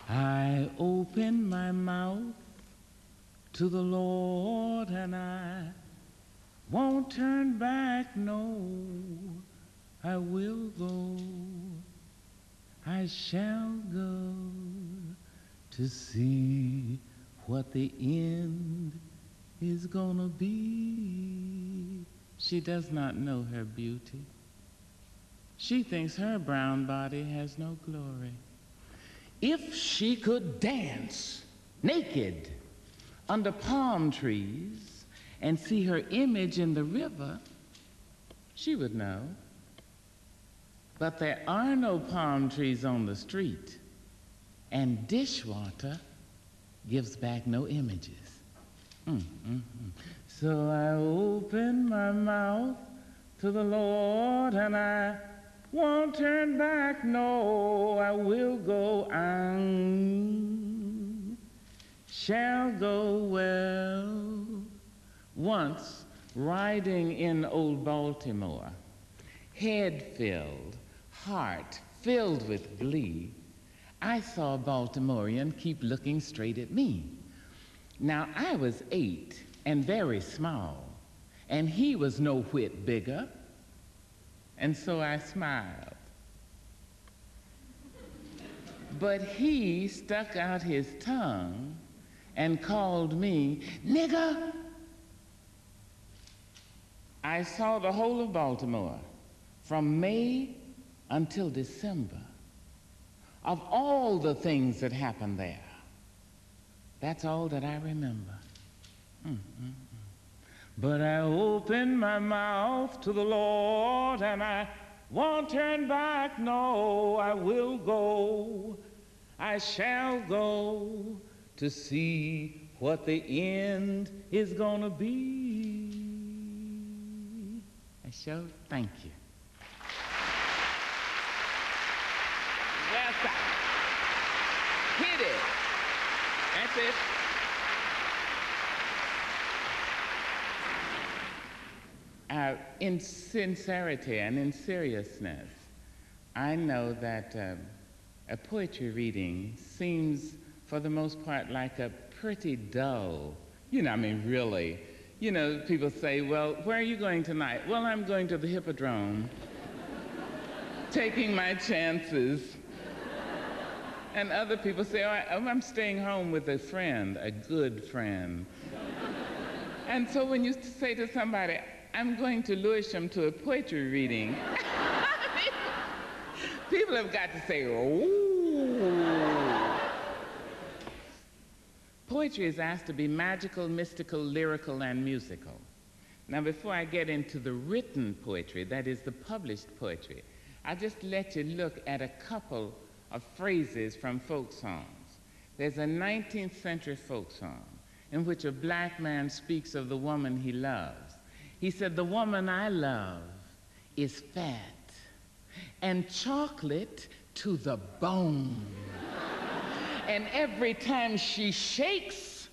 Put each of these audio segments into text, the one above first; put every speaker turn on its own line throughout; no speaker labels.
I open my mouth to the Lord and I won't turn back, no, I will go, I shall go to see what the end is gonna be. She does not know her beauty. She thinks her brown body has no glory. If she could dance naked under palm trees and see her image in the river, she would know. But there are no palm trees on the street, and dishwater gives back no images. So I open my mouth to the Lord and I won't turn back, no, I will go, I shall go well. Once, riding in old Baltimore, head filled, heart filled with glee, I saw a Baltimorean keep looking straight at me. Now, I was 8 and very small, and he was no whit bigger, and so I smiled. But he stuck out his tongue and called me nigger. I saw the whole of Baltimore from May until December. Of all the things that happened there, that's all that I remember. But I opened my mouth to the Lord and I won't turn back, no, I will go, I shall go to see what the end is gonna be. I shall thank you. Well, sir. Hit it. That's it. In sincerity and in seriousness, I know that a poetry reading seems, for the most part, like a pretty dull, really. People say, well, where are you going tonight? Well, I'm going to the Hippodrome, taking my chances. And other people say, oh, I'm staying home with a friend, a good friend. And so when you say to somebody, I'm going to Lewisham to a poetry reading, people have got to say, oh. Poetry is asked to be magical, mystical, lyrical, and musical. Now, before I get into the written poetry, that is the published poetry, I'll just let you look at a couple of phrases from folk songs. There's a 19th century folk song in which a black man speaks of the woman he loves. He said, the woman I love is fat and chocolate to the bone. And every time she shakes,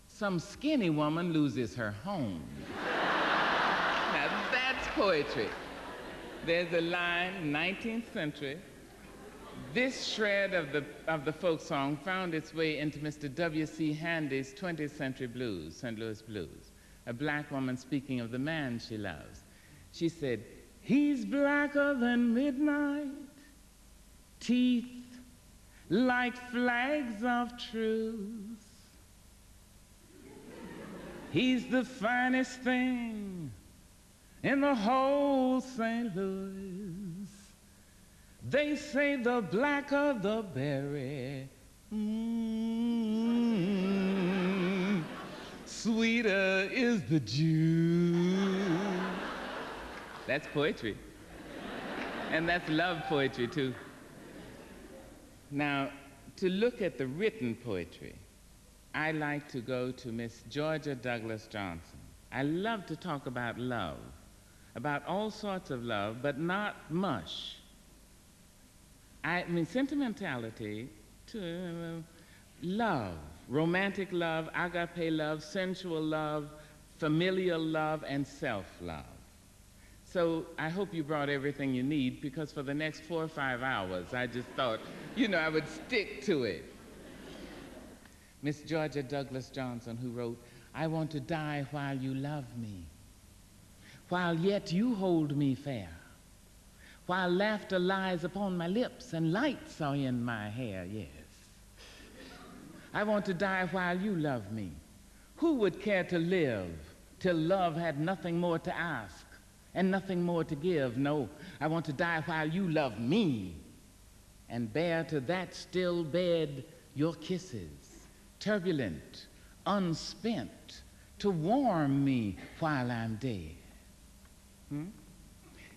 some skinny woman loses her home. Now that's poetry. There's a line, 19th century. This shred of the folk song found its way into Mr. W.C. Handy's 20th century blues, St. Louis blues. A black woman speaking of the man she loves. She said, he's blacker than midnight, teeth like flags of truce. He's the finest thing in the whole St. Louis. They say the blacker the berry, sweeter is the juice. That's poetry. And that's love poetry, too. Now, to look at the written poetry, I like to go to Miss Georgia Douglas Johnson. I love to talk about love, about all sorts of love, but not mush. I mean, sentimentality, love, romantic love, agape love, sensual love, familial love, and self-love. So I hope you brought everything you need, because for the next 4 or 5 hours, I just thought, I would stick to it. Miss Georgia Douglas Johnson, who wrote, I want to die while you love me, while yet you hold me fair, while laughter lies upon my lips and lights are in my hair, yes. I want to die while you love me. Who would care to live till love had nothing more to ask and nothing more to give? No, I want to die while you love me and bear to that still bed your kisses, turbulent, unspent, to warm me while I'm dead.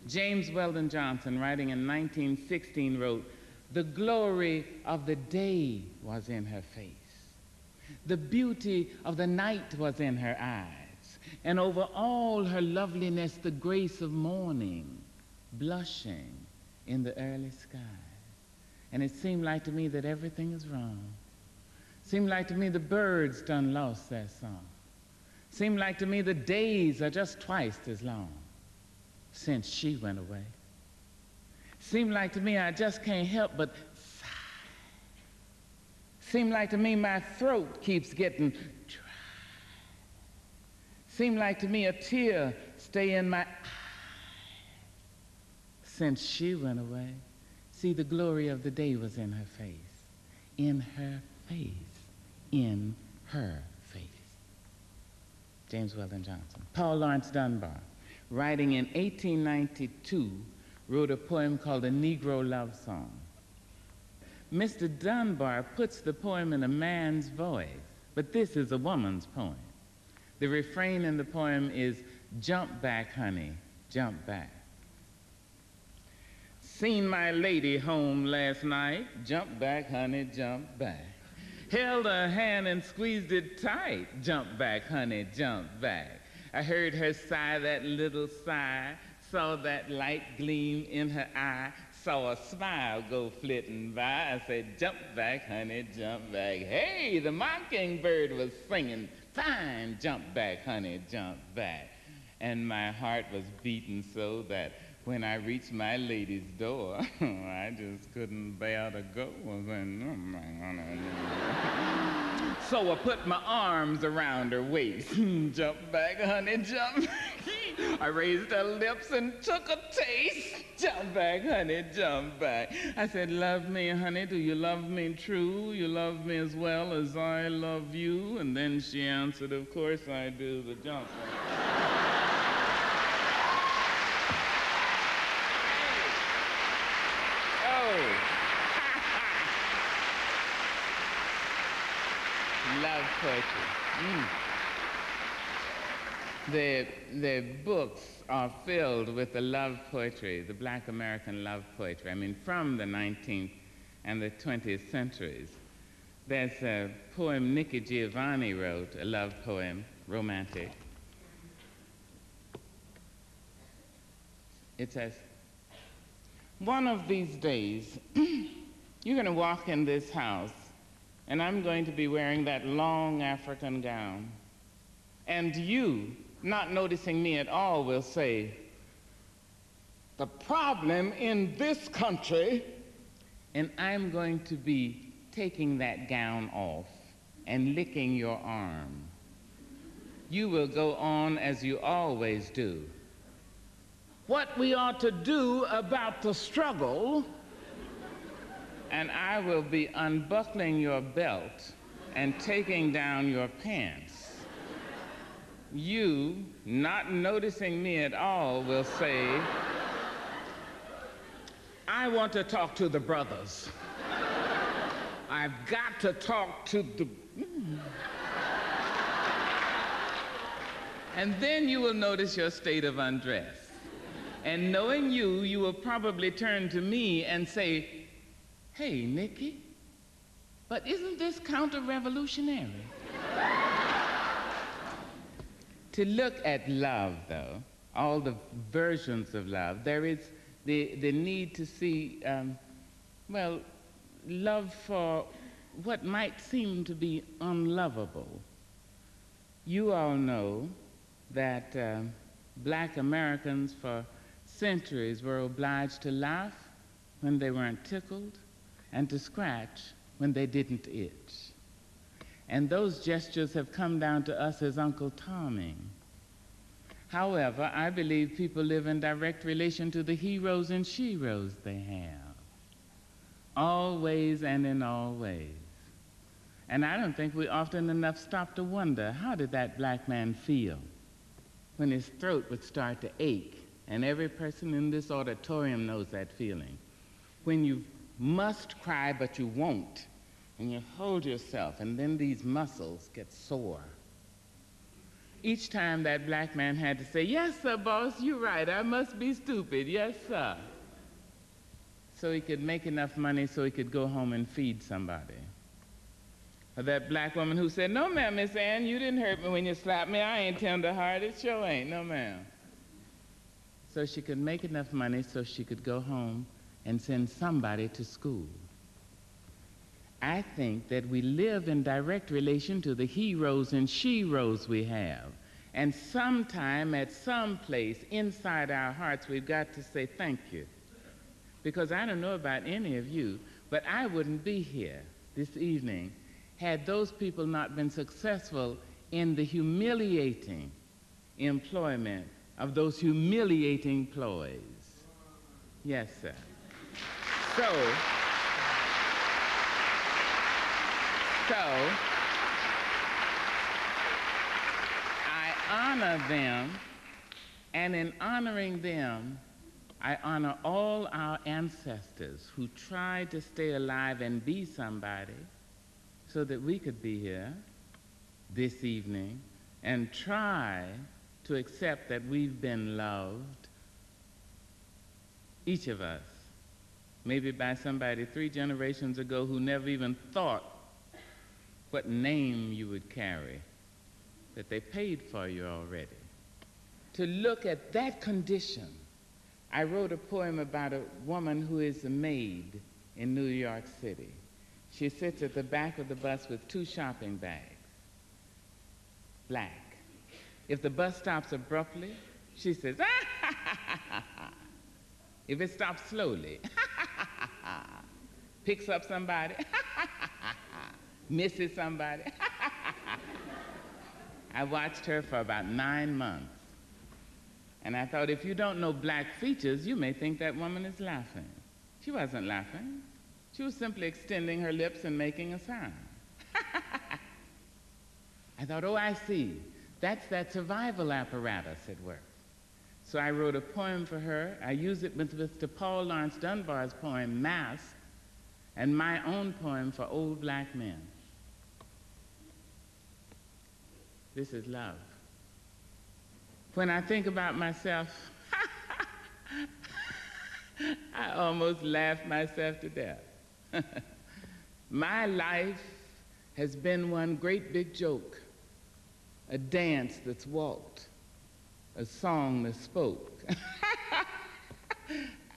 James Weldon Johnson, writing in 1916, wrote, the glory of the day was in her face. The beauty of the night was in her eyes, and over all her loveliness the grace of morning, blushing in the early sky. And it seemed like to me that everything is wrong. Seemed like to me the birds done lost their song. Seemed like to me the days are just twice as long since she went away. Seemed like to me I just can't help but sigh. Seemed like to me my throat keeps getting dry. Seemed like to me a tear stay in my eye since she went away. See, the glory of the day was in her face, in her face, in her face. James Weldon Johnson. Paul Laurence Dunbar, writing in 1892, wrote a poem called A Negro Love Song. Mr. Dunbar puts the poem in a man's voice, but this is a woman's poem. The refrain in the poem is, jump back, honey, jump back. Seen my lady home last night, jump back, honey, jump back. Held her hand and squeezed it tight, jump back, honey, jump back. I heard her sigh that little sigh, saw that light gleam in her eye, saw a smile go flitting by. I said, jump back, honey, jump back. Hey, the mockingbird was singing, fine, jump back, honey, jump back. And my heart was beating so that when I reached my lady's door, I just couldn't bear to go. So I put my arms around her waist. Jump back, honey, jump back. I raised her lips and took a taste. Jump back, honey, jump back. I said, love me, honey, do you love me true? You love me as well as I love you? And then she answered, of course I do, but jump back. Love poetry. The books are filled with the love poetry, the Black American love poetry. I mean, from the 19th and the 20th centuries. There's a poem Nikki Giovanni wrote, a love poem, romantic. It says, one of these days, you're going to walk in this house, and I'm going to be wearing that long African gown. And you, not noticing me at all, will say, the problem in this country, and I'm going to be taking that gown off and licking your arm. You will go on as you always do. What we ought to do about the struggle, and I will be unbuckling your belt and taking down your pants. You, not noticing me at all, will say, I want to talk to the brothers. I've got to talk to the... And then you will notice your state of undress. And knowing you, you will probably turn to me and say, hey, Nikki, but isn't this counter-revolutionary? To look at love, though, all the versions of love, there is the need to see, well, love for what might seem to be unlovable. You all know that Black Americans for centuries were obliged to laugh when they weren't tickled and to scratch when they didn't itch. And those gestures have come down to us as Uncle Tomming. However, I believe people live in direct relation to the heroes and sheroes they have, always and in all ways. And I don't think we often enough stop to wonder, how did that black man feel when his throat would start to ache? And every person in this auditorium knows that feeling. When you must cry, but you won't, and you hold yourself, and then these muscles get sore. Each time that black man had to say, "Yes, sir, boss, you're right, I must be stupid, yes, sir," so he could make enough money so he could go home and feed somebody. Or that black woman who said, "No, ma'am, Miss Ann, you didn't hurt me when you slapped me. I ain't tender-hearted, sure ain't, no, ma'am." So she could make enough money so she could go home and send somebody to school. I think that we live in direct relation to the heroes and sheroes we have. And sometime at some place inside our hearts, we've got to say thank you. Because I don't know about any of you, but I wouldn't be here this evening had those people not been successful in the humiliating employment of those humiliating ploys. Yes, sir. So I honor them, and in honoring them, I honor all our ancestors who tried to stay alive and be somebody so that we could be here this evening and try to accept that we've been loved, each of us, maybe by somebody 3 generations ago who never even thought what name you would carry, that they paid for you already. To look at that condition, I wrote a poem about a woman who is a maid in New York City. She sits at the back of the bus with 2 shopping bags, black. If the bus stops abruptly, she says, "Ah, ha, ha, ha, ha, ha." If it stops slowly, picks up somebody, misses somebody. I watched her for about 9 months. And I thought, if you don't know black features, you may think that woman is laughing. She wasn't laughing. She was simply extending her lips and making a sound. I thought, oh, I see. That's that survival apparatus at work. So I wrote a poem for her. I used it with Mr. Paul Laurence Dunbar's poem, Mask, and my own poem for old black men. This is love. When I think about myself, I almost laugh myself to death. My life has been one great big joke, a dance that's walked, a song that spoke.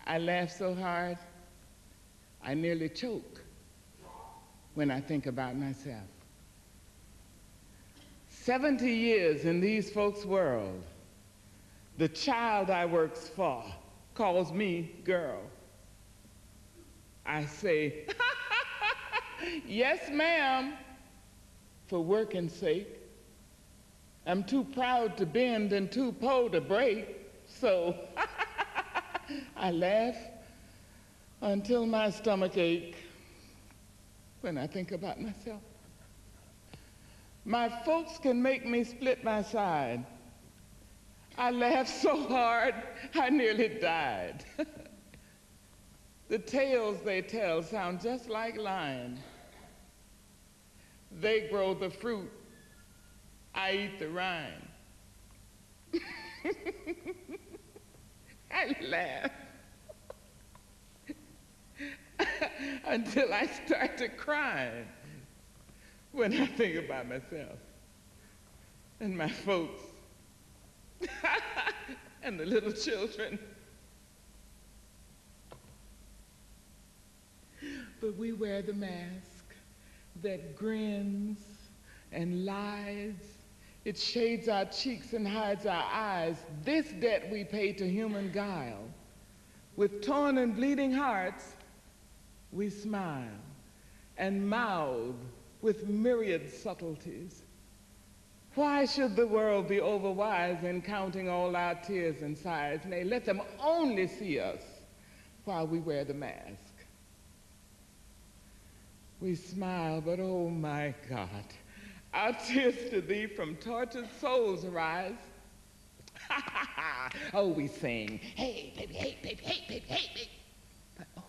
I laugh so hard, I nearly choke when I think about myself. 70 years in these folks' world, the child I works for calls me girl. I say, yes, ma'am, for working's sake. I'm too proud to bend and too po to break, so I laugh until my stomach aches when I think about myself. My folks can make me split my side. I laughed so hard, I nearly died. The tales they tell sound just like lying. They grow the fruit, I eat the rind. I laugh until I start to cry when I think about myself and my folks and the little children. But we wear the mask that grins and lies It shades our cheeks and hides our eyes. This debt we pay to human guile. With torn and bleeding hearts, we smile and mouth with myriad subtleties. Why should the world be overwise in counting all our tears and sighs? Nay, let them only see us while we wear the mask. We smile, but oh my God, our tears to thee from tortured souls arise. Oh, we sing, hey, baby, hey, baby, hey, baby, hey, baby. But oh,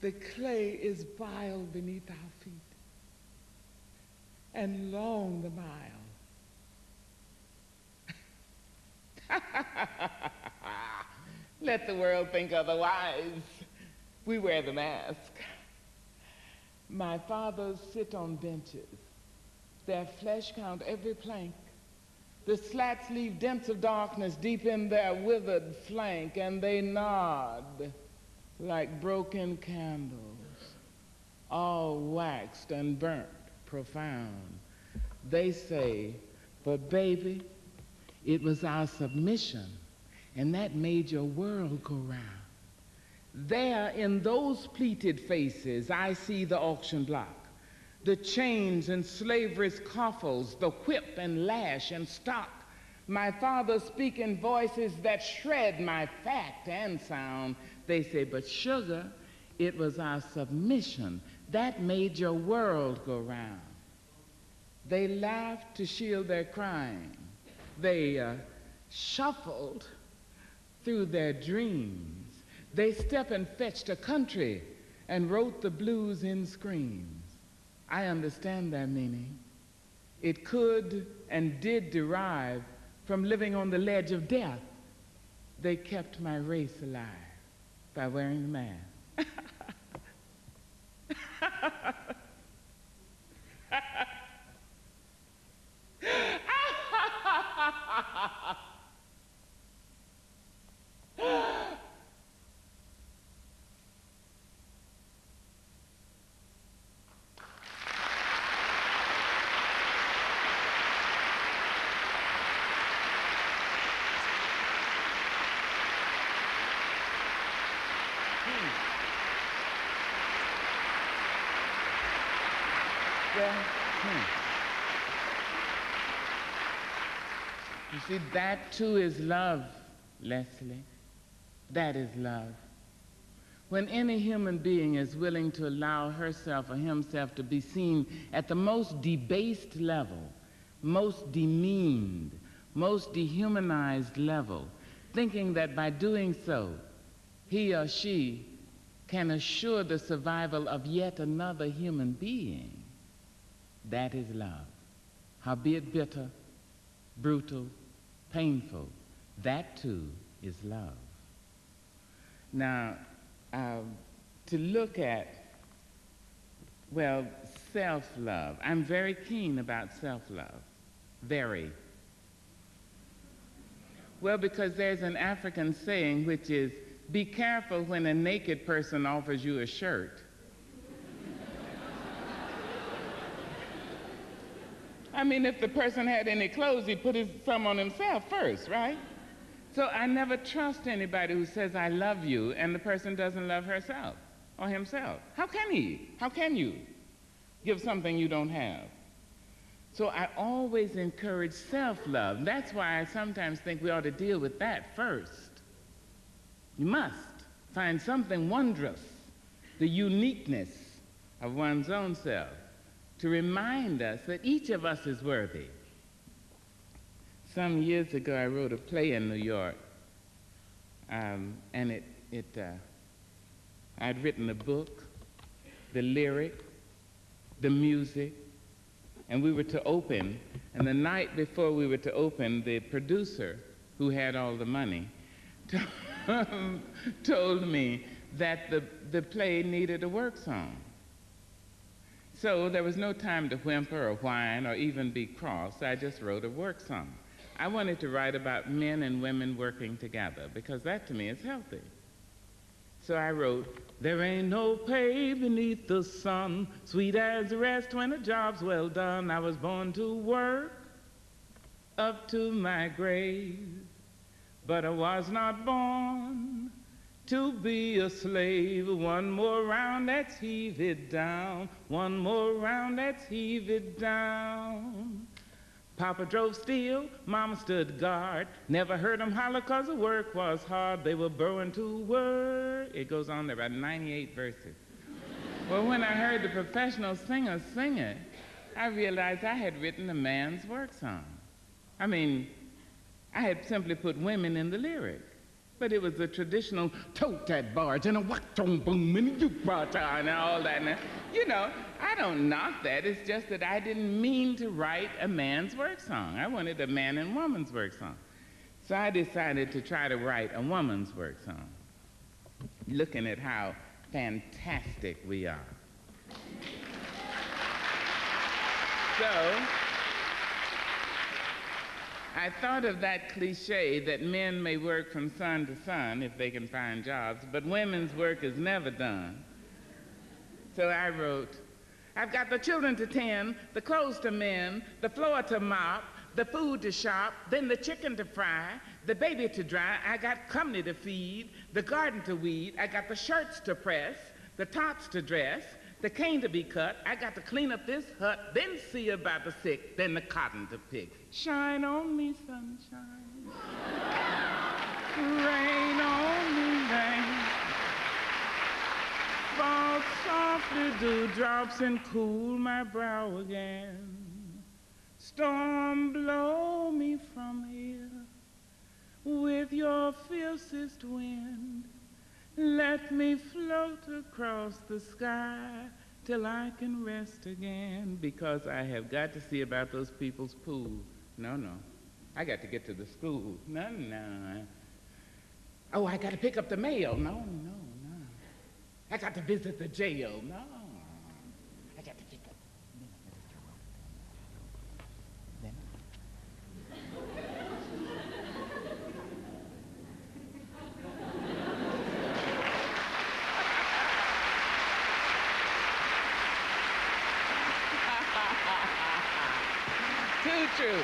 the clay is vile beneath our feet, and long the mile. Let the world think otherwise. We wear the mask. My fathers sit on benches. Their flesh count every plank. The slats leave dents of darkness deep in their withered flank, and they nod like broken candles, all waxed and burnt profound. They say, but baby, it was our submission, and that made your world go round. There in those pleated faces, I see the auction block, the chains and slavery's coffles, the whip and lash and stock. My father speak in voices that shred my fact and sound. They say, but sugar, it was our submission that made your world go round. They laughed to shield their crying. They shuffled through their dreams. They stepped and fetched a country and wrote the blues in screams. I understand their meaning. It could and did derive from living on the ledge of death. They kept my race alive by wearing the mask. You see, that too is love, Leslie. That is love. When any human being is willing to allow herself or himself to be seen at the most debased level, most demeaned, most dehumanized level, thinking that by doing so, he or she can assure the survival of yet another human being, that is love. Howbeit bitter, brutal, painful, that too is love. Now, to look at, well, self-love. I'm very keen about self-love, very. Well, because there's an African saying which is, be careful when a naked person offers you a shirt. I mean, if the person had any clothes, he'd put some on himself first, right? So I never trust anybody who says, I love you, and the person doesn't love herself or himself. How can he? How can you give something you don't have? So I always encourage self-love. That's why I sometimes think we ought to deal with that first. You must find something wondrous, the uniqueness of one's own self, to remind us that each of us is worthy. Some years ago, I wrote a play in New York, and I'd written a book, the lyric, the music, and we were to open. And the night before we were to open, the producer, who had all the money, told me that the play needed a work song. So there was no time to whimper or whine or even be cross. I just wrote a work song. I wanted to write about men and women working together because that to me is healthy. So I wrote, there ain't no pay beneath the sun, sweet as rest when a job's well done. I was born to work, up to my grave. But I was not born to be a slave. One more round, let's heave it down. One more round, let's heave it down. Papa drove steel, Mama stood guard. Never heard them holler 'cause the work was hard. They were burrowing to work. It goes on there, about 98 verses. Well, when I heard the professional singers sing it, I realized I had written a man's work song. I mean, I had simply put women in the lyric. But it was a traditional tote that barge and a whack-tone boom and a jukebox and all that. And, you know, I don't knock that. It's just that I didn't mean to write a man's work song. I wanted a man and woman's work song. So I decided to try to write a woman's work song, looking at how fantastic we are. So I thought of that cliche that men may work from sun to sun if they can find jobs, but women's work is never done. So I wrote, I've got the children to tend, the clothes to mend, the floor to mop, the food to shop, then the chicken to fry, the baby to dry, I got company to feed, the garden to weed, I got the shirts to press, the tots to dress, the cane to be cut, I got to clean up this hut, then see about the sick, then the cotton to pick. Shine on me, sunshine. Rain on me, rain. Fall softly, dewdrops, and cool my brow again. Storm, blow me from here with your fiercest wind. Let me float across the sky till I can rest again, because I have got to see about those people's pool. No, I got to get to the school. No. Oh, I got to pick up the mail. No. I got to visit the jail. No. I got to pick up. Too true.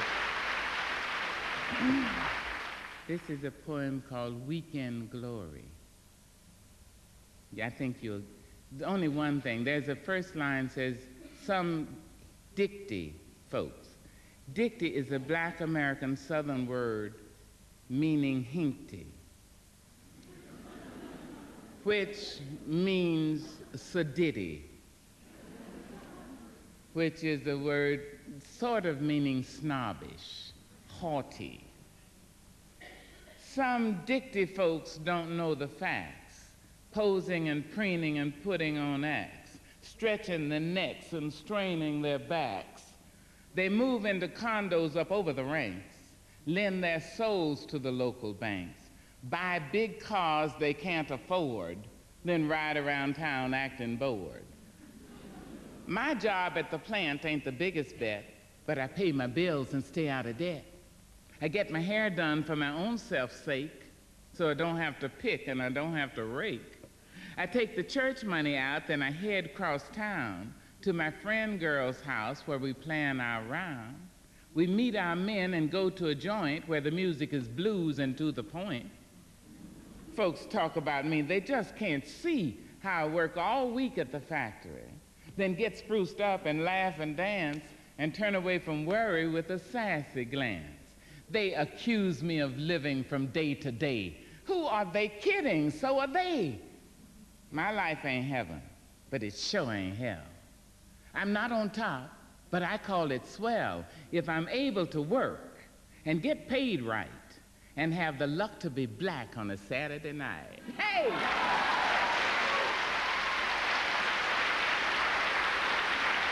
This is a poem called Weekend Glory. I think only one thing. There's a first line says, some dicty folks. Dicty is a black American Southern word meaning hinkty, which means sedity, which is a word sort of meaning snobbish, haughty. Some dicty folks don't know the facts, posing and preening and putting on acts, stretching their necks and straining their backs. They move into condos up over the ranks, lend their souls to the local banks, buy big cars they can't afford, then ride around town acting bored. My job at the plant ain't the biggest bet, but I pay my bills and stay out of debt. I get my hair done for my own self's sake, so I don't have to pick and I don't have to rake. I take the church money out, then I head across town to my friend girl's house where we plan our round. We meet our men and go to a joint where the music is blues and to the point. Folks talk about me, they just can't see how I work all week at the factory, then get spruced up and laugh and dance and turn away from worry with a sassy glance. They accuse me of living from day to day. Who are they kidding? So are they. My life ain't heaven, but it sure ain't hell. I'm not on top, but I call it swell if I'm able to work and get paid right and have the luck to be black on a Saturday night. Hey!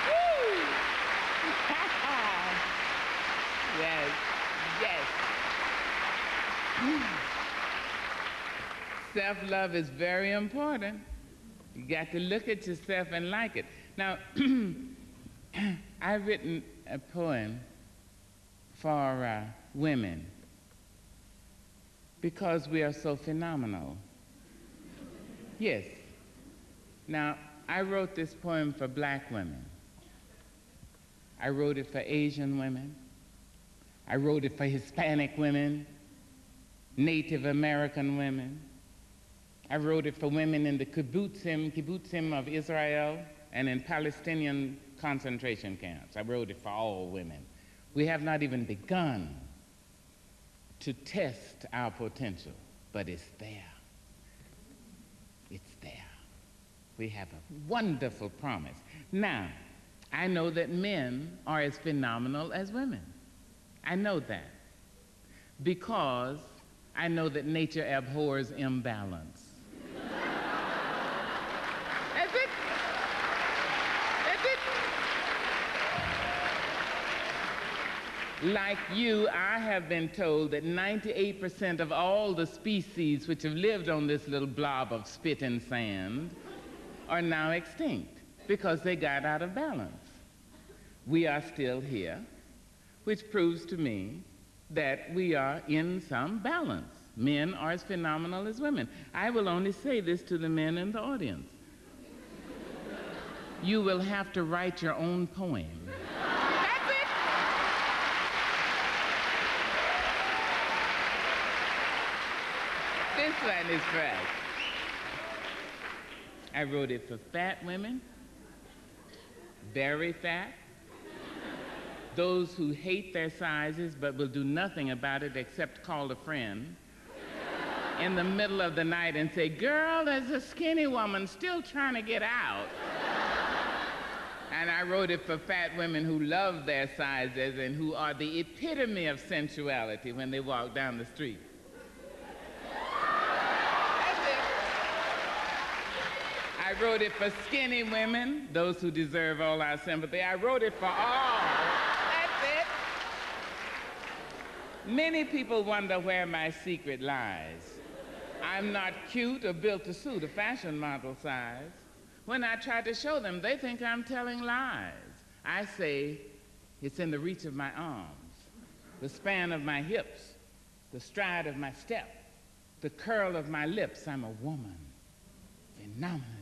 Woo! Yes. Self-love is very important. You got to look at yourself and like it. Now, I've written a poem for women because we are so phenomenal. Yes. Now, I wrote this poem for black women. I wrote it for Asian women. I wrote it for Hispanic women, Native American women. I wrote it for women in the kibbutzim of Israel and in Palestinian concentration camps. I wrote it for all women. We have not even begun to test our potential, but it's there. It's there. We have a wonderful promise. Now, I know that men are as phenomenal as women. I know that because I know that nature abhors imbalance. That's it. That's it. Like you, I have been told that 98% of all the species which have lived on this little blob of spit and sand are now extinct because they got out of balance. We are still here, which proves to me that we are in some balance. Men are as phenomenal as women. I will only say this to the men in the audience. You will have to write your own poem. That's it. This one is fresh. I wrote it for fat women, very fat, those who hate their sizes but will do nothing about it except call a friend in the middle of the night and say, girl, there's a skinny woman still trying to get out. And I wrote it for fat women who love their sizes and who are the epitome of sensuality when they walk down the street. I wrote it for skinny women, those who deserve all our sympathy. I wrote it for all. That's it. Many people wonder where my secret lies. I'm not cute or built to suit a fashion model size. When I try to show them, they think I'm telling lies. I say it's in the reach of my arms, the span of my hips, the stride of my step, the curl of my lips. I'm a woman, phenomenally.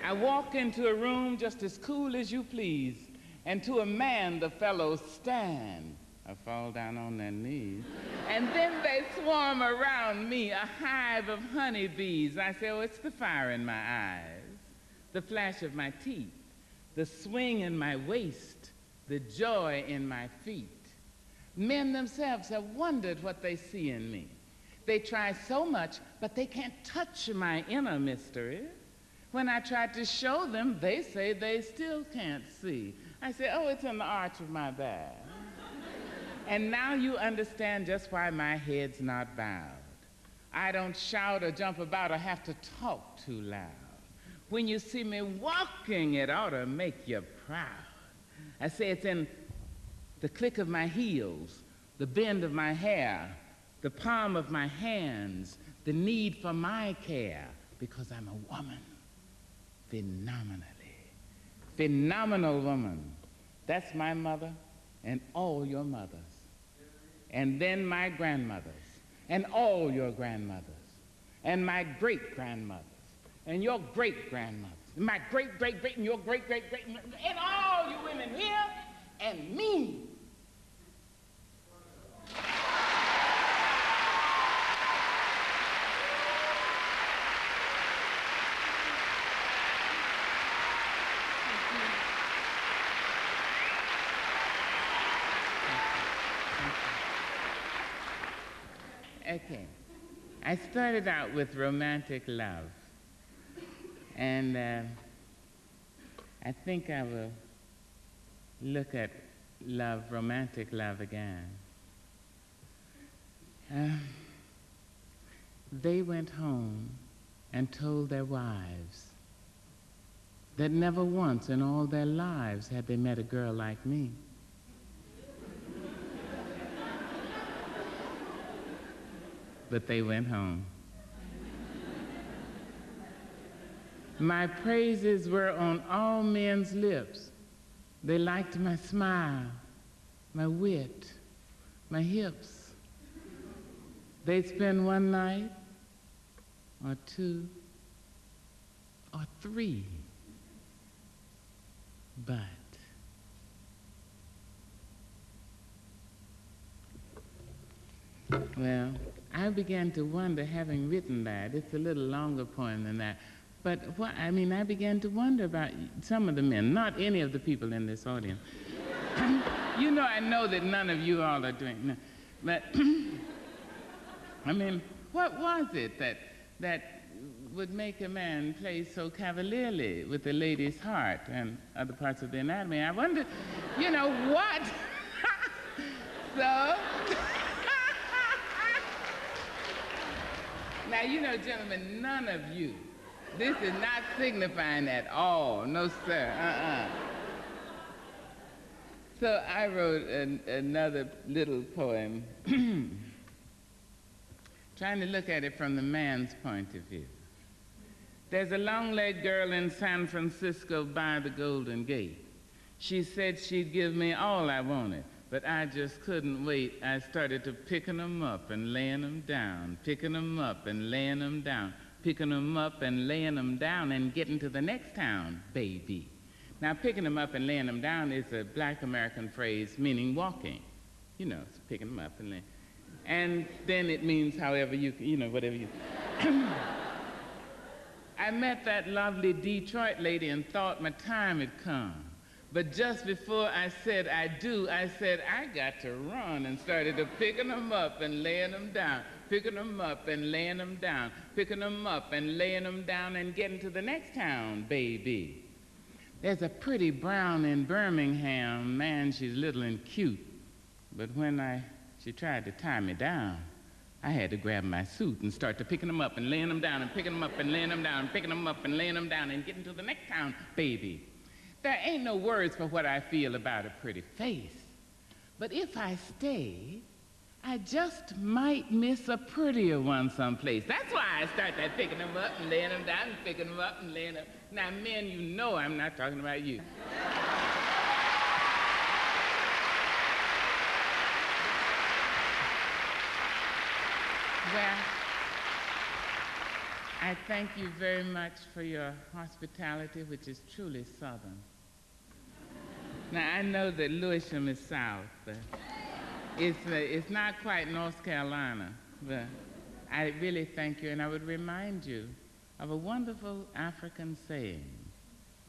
I walk into a room just as cool as you please, and to a man the fellows stand or fall down on their knees, and then they swarm around me, a hive of honeybees. I say, oh, it's the fire in my eyes, the flash of my teeth, the swing in my waist, the joy in my feet. Men themselves have wondered what they see in me. They try so much, but they can't touch my inner mystery. When I try to show them, they say they still can't see. I say, oh, it's in the arch of my back. And now you understand just why my head's not bowed. I don't shout or jump about or have to talk too loud. When you see me walking, it ought to make you proud. I say it's in the click of my heels, the bend of my hair, the palm of my hands, the need for my care, because I'm a woman. Phenomenally. Phenomenal woman. That's my mother and all your mothers. And then my grandmothers and all your grandmothers and my great-grandmothers and your great-grandmothers and my great-great-great and your great-great-great and all you women here and me. Okay, I started out with romantic love, and I think I will look at love, romantic love again. They went home and told their wives that never once in all their lives had they met a girl like me. But they went home. My praises were on all men's lips. They liked my smile, my wit, my hips. They'd spend one night, or two, or three. But Well, I began to wonder, having written that, it's a little longer poem than that, but I began to wonder about some of the men, not any of the people in this audience. You know, I know that none of you all are doing, no, but I mean, what was it that would make a man play so cavalierly with a lady's heart and other parts of the anatomy? I wonder, you know, what? So, now, you know, gentlemen, none of you, this is not signifying at all. No, sir, So I wrote another little poem, trying to look at it from the man's point of view. There's a long-legged girl in San Francisco by the Golden Gate. She said she'd give me all I wanted, but I just couldn't wait. I started to picking them up and laying them down, picking them up and laying them down, picking them up and laying them down and getting to the next town, baby. Now, picking them up and laying them down is a black American phrase meaning walking. You know, it's picking them up and laying. And then it means however you know, whatever you. I met that lovely Detroit lady and thought my time had come. But just before I said I do, I said I got to run and started to picking them up and laying them down, picking them up and laying them down, picking them up and laying them down and getting to the next town, baby. There's a pretty brown in Birmingham, man, she's little and cute. But when she tried to tie me down, I had to grab my suit and start to picking them up and laying them down and picking them up and laying them down and picking them up and laying them down and getting to the next town, baby. There ain't no words for what I feel about a pretty face. But if I stay, I just might miss a prettier one someplace. That's why I start that picking them up and laying them down and picking them up and laying them. Now, men, you know I'm not talking about you. Well, I thank you very much for your hospitality, which is truly Southern. Now, I know that Lewisham is South, but it's not quite North Carolina, but I really thank you, and I would remind you of a wonderful African saying,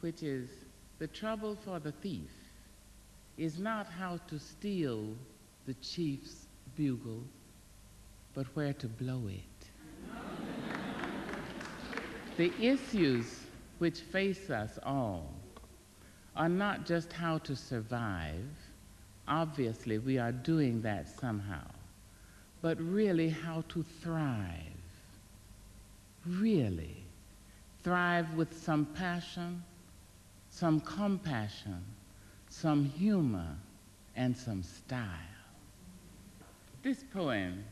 which is, the trouble for the thief is not how to steal the chief's bugle, but where to blow it. The issues which face us all are not just how to survive. Obviously, we are doing that somehow, but really how to thrive. Really thrive with some passion, some compassion, some humor, and some style. This poem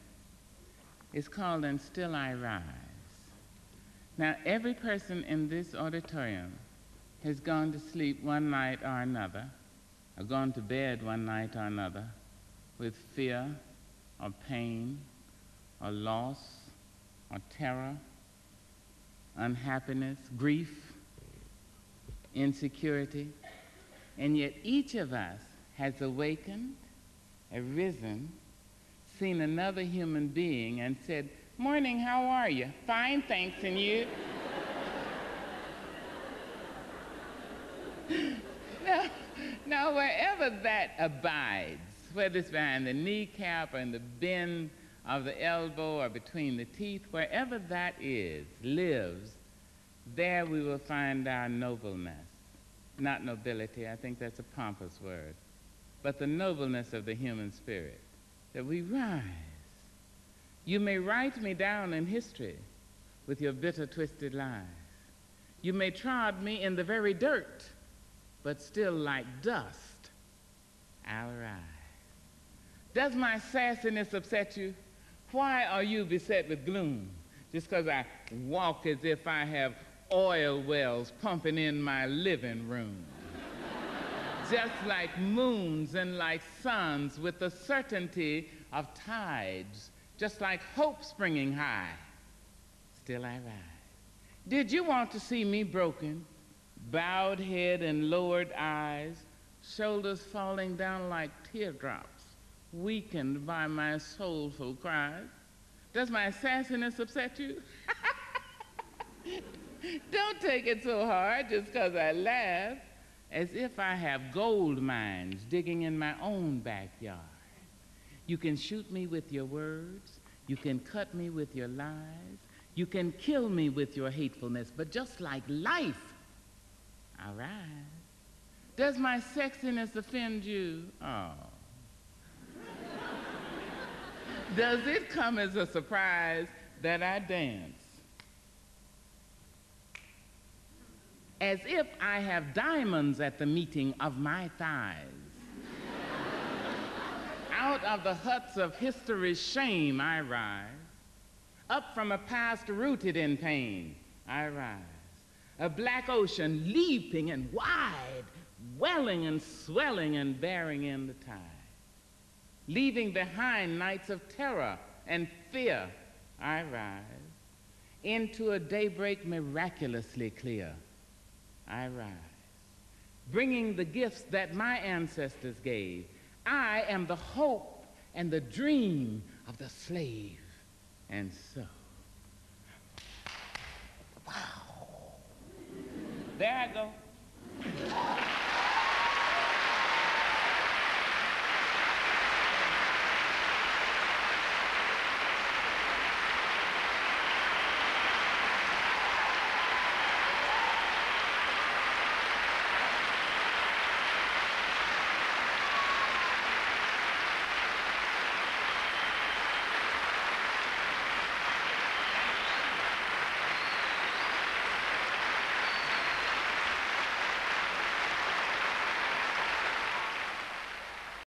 is called And Still I Rise. Now, every person in this auditorium has gone to sleep one night or another, or gone to bed one night or another with fear or pain or loss or terror, unhappiness, grief, insecurity, and yet each of us has awakened, arisen, seen another human being and said, "Morning, how are you?" "Fine, thanks, and you?" Now, wherever that abides, whether it's behind the kneecap or in the bend of the elbow or between the teeth, wherever that is, lives, there we will find our nobleness. Not nobility, I think that's a pompous word, but the nobleness of the human spirit, that we rise. You may write me down in history with your bitter, twisted lies. You may trod me in the very dirt, but still like dust, I'll rise. Does my sassiness upset you? Why are you beset with gloom? Just because I walk as if I have oil wells pumping in my living room. Just like moons and like suns with the certainty of tides, just like hope springing high, still I rise. Did you want to see me broken, bowed head and lowered eyes, shoulders falling down like teardrops, weakened by my soulful cries. Does my sassiness upset you? Don't take it so hard just because I laugh, as if I have gold mines digging in my own backyard. You can shoot me with your words, you can cut me with your lies, you can kill me with your hatefulness, but just like life, I rise. Does my sexiness offend you? Oh. Does it come as a surprise that I dance as if I have diamonds at the meeting of my thighs? Out of the huts of history's shame I rise. Up from a past rooted in pain I rise. A black ocean leaping and wide, welling and swelling and bearing in the tide. Leaving behind nights of terror and fear I rise. Into a daybreak miraculously clear I rise. Bringing the gifts that my ancestors gave. I am the hope and the dream of the slave. And so, wow. There I go.